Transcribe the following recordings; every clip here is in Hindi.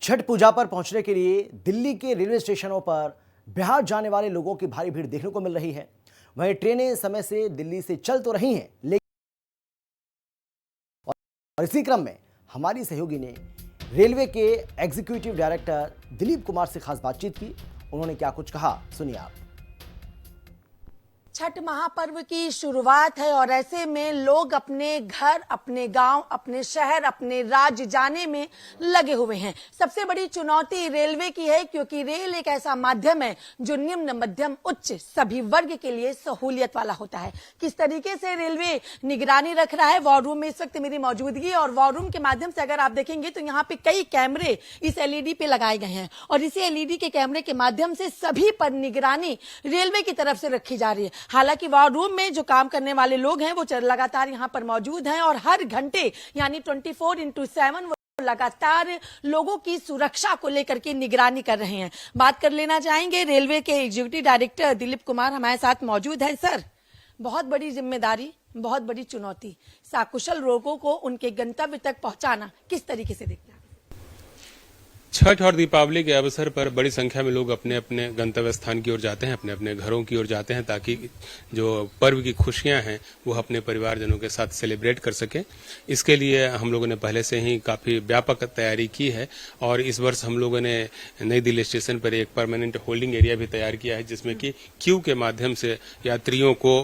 छठ पूजा पर पहुंचने के लिए दिल्ली के रेलवे स्टेशनों पर बिहार जाने वाले लोगों की भारी भीड़ देखने को मिल रही है। वहीं ट्रेनें समय से दिल्ली से चल तो रही हैं, लेकिन और इसी क्रम में हमारी सहयोगी ने रेलवे के एग्जीक्यूटिव डायरेक्टर दिलीप कुमार से खास बातचीत की। उन्होंने क्या कुछ कहा, सुनिए आप। छठ महापर्व की शुरुआत है और ऐसे में लोग अपने घर, अपने गांव, अपने शहर, अपने राज्य जाने में लगे हुए हैं। सबसे बड़ी चुनौती रेलवे की है, क्योंकि रेल एक ऐसा माध्यम है जो निम्न, मध्यम, उच्च सभी वर्ग के लिए सहूलियत वाला होता है। किस तरीके से रेलवे निगरानी रख रहा है, वॉर रूम में इस वक्त मेरी मौजूदगी, और वॉर रूम के माध्यम से अगर आप देखेंगे तो यहाँ पे कई कैमरे इस एलईडी पे लगाए गए हैं और इसी एलईडी के कैमरे के माध्यम से सभी पर निगरानी रेलवे की तरफ से रखी जा रही है। हालांकि वॉर रूम में जो काम करने वाले लोग हैं वो लगातार यहाँ पर मौजूद हैं और हर घंटे यानी 24/7 वो लगातार लोगों की सुरक्षा को लेकर के निगरानी कर रहे हैं। बात कर लेना चाहेंगे रेलवे के एग्जीक्यूटिव डायरेक्टर दिलीप कुमार हमारे साथ मौजूद है। सर, बहुत बड़ी जिम्मेदारी, बहुत बड़ी चुनौती, सकुशल लोगों को उनके गंतव्य तक पहुंचाना, किस तरीके से देखते हैं? छठ और दीपावली के अवसर पर बड़ी संख्या में लोग अपने अपने गंतव्य स्थान की ओर जाते हैं, अपने अपने घरों की ओर जाते हैं, ताकि जो पर्व की खुशियां हैं वो अपने परिवारजनों के साथ सेलिब्रेट कर सकें। इसके लिए हम लोगों ने पहले से ही काफी व्यापक तैयारी की है और इस वर्ष हम लोगों ने नई दिल्ली स्टेशन पर एक परमानेंट होल्डिंग एरिया भी तैयार किया है, जिसमें कि क्यू के माध्यम से यात्रियों को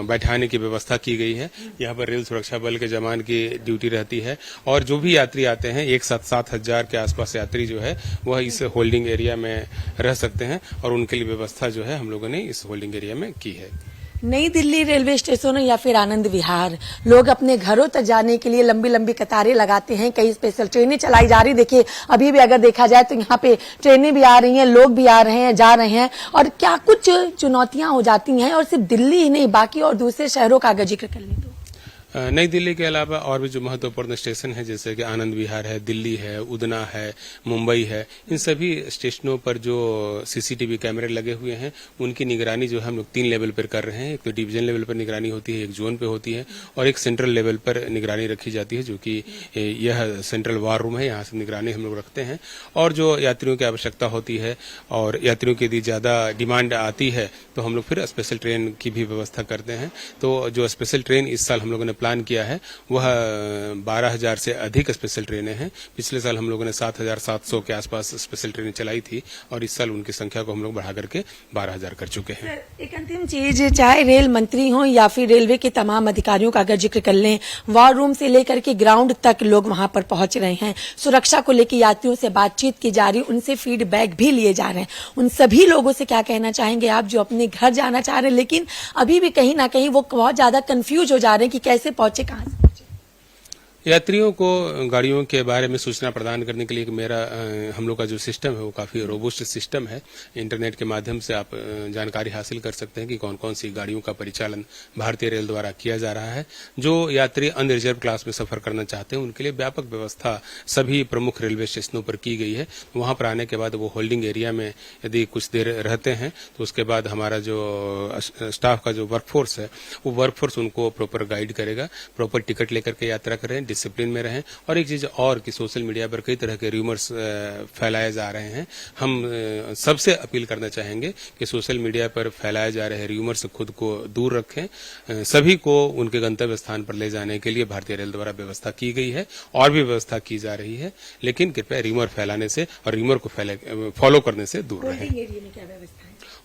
बैठाने की व्यवस्था की गई है। यहाँ पर रेल सुरक्षा बल के जवान की ड्यूटी रहती है और जो भी यात्री आते हैं, एक साथ 7,000 के आसपास यात्री जो है वह इस होल्डिंग एरिया में रह सकते हैं और उनके लिए व्यवस्था जो है हम लोगों ने इस होल्डिंग एरिया में की है। नई दिल्ली रेलवे स्टेशन या फिर आनंद विहार, लोग अपने घरों तक जाने के लिए लंबी लंबी कतारें लगाते हैं। कई स्पेशल ट्रेनें चलाई जा रही, देखिए अभी भी अगर देखा जाए तो यहाँ पे ट्रेनें भी आ रही हैं, लोग भी आ रहे हैं, जा रहे हैं, और क्या कुछ चुनौतियां हो जाती हैं। और सिर्फ दिल्ली ही नहीं, बाकी और दूसरे शहरों का अगर जिक्र कर लें तो नई दिल्ली के अलावा और भी जो महत्वपूर्ण स्टेशन है, जैसे कि आनंद विहार है, दिल्ली है, उदना है, मुंबई है, इन सभी स्टेशनों पर जो सीसीटीवी कैमरे लगे हुए हैं उनकी निगरानी जो है हम लोग 3 लेवल पर कर रहे हैं। एक तो डिवीजन लेवल पर निगरानी होती है, एक जोन पे होती है और एक सेंट्रल लेवल पर निगरानी रखी जाती है, जो कि यह सेंट्रल वॉर रूम है, यहाँ से निगरानी हम लोग रखते हैं। और जो यात्रियों की आवश्यकता होती है और यात्रियों की यदि ज्यादा डिमांड आती है तो हम लोग फिर स्पेशल ट्रेन की भी व्यवस्था करते हैं। तो जो स्पेशल ट्रेन इस साल हम लोगों ने प्लान किया है वह 12,000 से अधिक स्पेशल ट्रेनें हैं। पिछले साल हम लोगों ने 7,700 के आसपास स्पेशल ट्रेनें चलाई थी और इस साल उनकी संख्या को हम लोग बढ़ा करके 12,000 कर चुके हैं। एक अंतिम चीज, चाहे रेल मंत्री हो या फिर रेलवे के तमाम अधिकारियों का अगर जिक्र कर लें, वॉर रूम से लेकर के ग्राउंड तक लोग वहां पर पहुंच रहे हैं, सुरक्षा को लेकर यात्रियों से बातचीत की जा रही, उनसे फीडबैक भी लिए जा रहे हैं। उन सभी लोगों से क्या कहना चाहेंगे आप जो अपने घर जाना चाह रहे हैं, लेकिन अभी भी कहीं ना कहीं वो बहुत ज्यादा कंफ्यूज हो जा रहे हैं कि कैसे पहुंचे, कहां से पहुंचे? यात्रियों को गाड़ियों के बारे में सूचना प्रदान करने के लिए मेरा हम लोग का जो सिस्टम है वो काफी रोबस्ट सिस्टम है। इंटरनेट के माध्यम से आप जानकारी हासिल कर सकते हैं कि कौन कौन सी गाड़ियों का परिचालन भारतीय रेल द्वारा किया जा रहा है। जो यात्री अनरिजर्व क्लास में सफर करना चाहते हैं उनके लिए व्यापक व्यवस्था सभी प्रमुख रेलवे स्टेशनों पर की गई है। वहां पर आने के बाद वो होल्डिंग एरिया में यदि कुछ देर रहते हैं तो उसके बाद हमारा जो स्टाफ का जो वर्कफोर्स है वो वर्कफोर्स उनको प्रॉपर गाइड करेगा, प्रॉपर टिकट लेकर के यात्रा करें, डिसिप्लिन में रहें। और एक चीज और कि सोशल मीडिया पर कई तरह के रूमर्स फैलाए जा रहे हैं। हम सबसे अपील करना चाहेंगे कि सोशल मीडिया पर फैलाए जा रहे रूमर से खुद को दूर रखें। सभी को उनके गंतव्य स्थान पर ले जाने के लिए भारतीय रेल द्वारा व्यवस्था की गई है और भी व्यवस्था की जा रही है, लेकिन कृपया रूमर फैलाने से और रूमर को फॉलो करने से दूर रहें।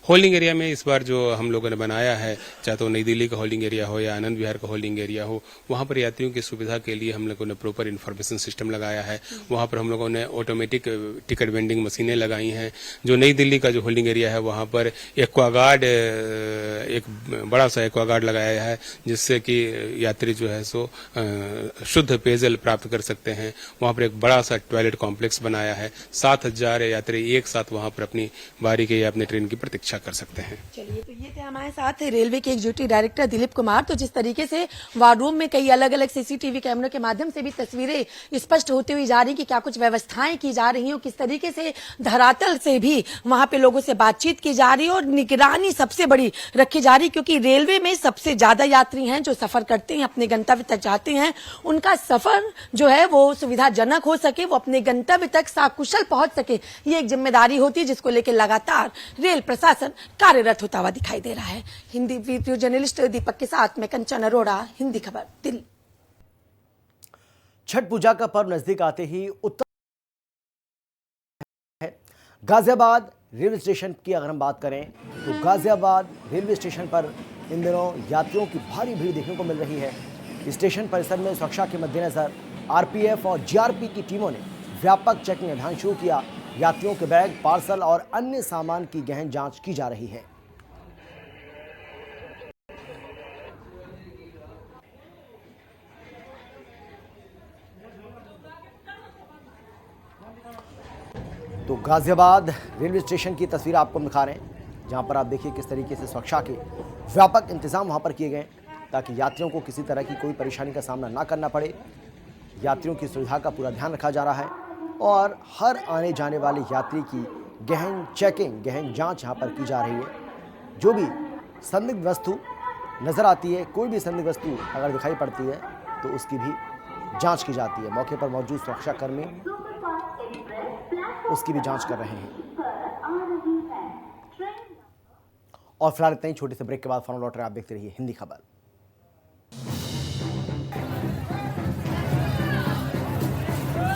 होल्डिंग एरिया में इस बार जो हम लोगों ने बनाया है, चाहे तो नई दिल्ली का होल्डिंग एरिया हो या आनंद विहार का होल्डिंग एरिया हो, वहां पर यात्रियों की सुविधा के लिए हम लोगों ने प्रॉपर इन्फॉर्मेशन सिस्टम लगाया है। वहां पर हम लोगों ने ऑटोमेटिक टिकट वेंडिंग मशीनें लगाई हैं। जो नई दिल्ली का जो होल्डिंग एरिया है वहां पर एक्वागार्ड, एक बड़ा सा एक्वागार्ड लगाया है, जिससे कि यात्री जो है सो शुद्ध पेयजल प्राप्त कर सकते हैं। वहां पर एक बड़ा सा टॉयलेट कॉम्प्लेक्स बनाया है। 7,000 यात्री एक साथ वहां पर अपनी बारी के या अपने ट्रेन की प्रतीक्षा कर सकते हैं। चलिए, तो ये थे हमारे साथ रेलवे के एग्जीक्यूटिव डायरेक्टर दिलीप कुमार। तो जिस तरीके से वार रूम में कई अलग अलग सीसीटीवी कैमरों के माध्यम से भी तस्वीरें स्पष्ट होती हुई जा रही कि क्या कुछ व्यवस्थाएं की जा रही हैं, किस तरीके से धरातल से भी वहां पे लोगों से बातचीत की जा रही है और निगरानी सबसे बड़ी रखी जा रही, क्योंकि रेलवे में सबसे ज्यादा यात्री हैं जो सफर करते हैं, अपने गंतव्य तक जाते हैं। उनका सफर जो है वो सुविधाजनक हो सके, वो अपने गंतव्य तक सकुशल पहुंच सके, ये एक जिम्मेदारी होती है जिसको लेकर लगातार रेल प्रशासन कार्यरत होता हुआ दिखाई दे रहा है। हिंदी वीडियो जर्नलिस्ट दीपक के साथ मैं कंचन अरोड़ा, हिंदी खबर, दिल्ली। छठ पूजा का पर्व नजदीक आते ही उत्तर गाजियाबाद रेलवे स्टेशन की अगर हम बात करें तो गाजियाबाद रेलवे स्टेशन पर इन दिनों यात्रियों की भारी भीड़ देखने को मिल रही है। स्टेशन परिसर में सुरक्षा के मद्देनजर आरपीएफ और जीआरपी की टीमों ने व्यापक चेकिंग अभियान शुरू किया। यात्रियों के बैग, पार्सल और अन्य सामान की गहन जांच की जा रही है। तो गाजियाबाद रेलवे स्टेशन की तस्वीर आपको दिखा रहे हैं, जहां पर आप देखिए किस तरीके से सुरक्षा के व्यापक इंतजाम वहां पर किए गए ताकि यात्रियों को किसी तरह की कोई परेशानी का सामना ना करना पड़े। यात्रियों की सुविधा का पूरा ध्यान रखा जा रहा है और हर आने जाने वाले यात्री की गहन चेकिंग, गहन जांच यहां पर की जा रही है। जो भी संदिग्ध वस्तु नज़र आती है, कोई भी संदिग्ध वस्तु अगर दिखाई पड़ती है तो उसकी भी जांच की जाती है। मौके पर मौजूद सुरक्षाकर्मी उसकी भी जांच कर रहे हैं। और फिलहाल इतना ही, छोटे से ब्रेक के बाद फौरन लौट रहे, आप देखते रहिए हिंदी खबर।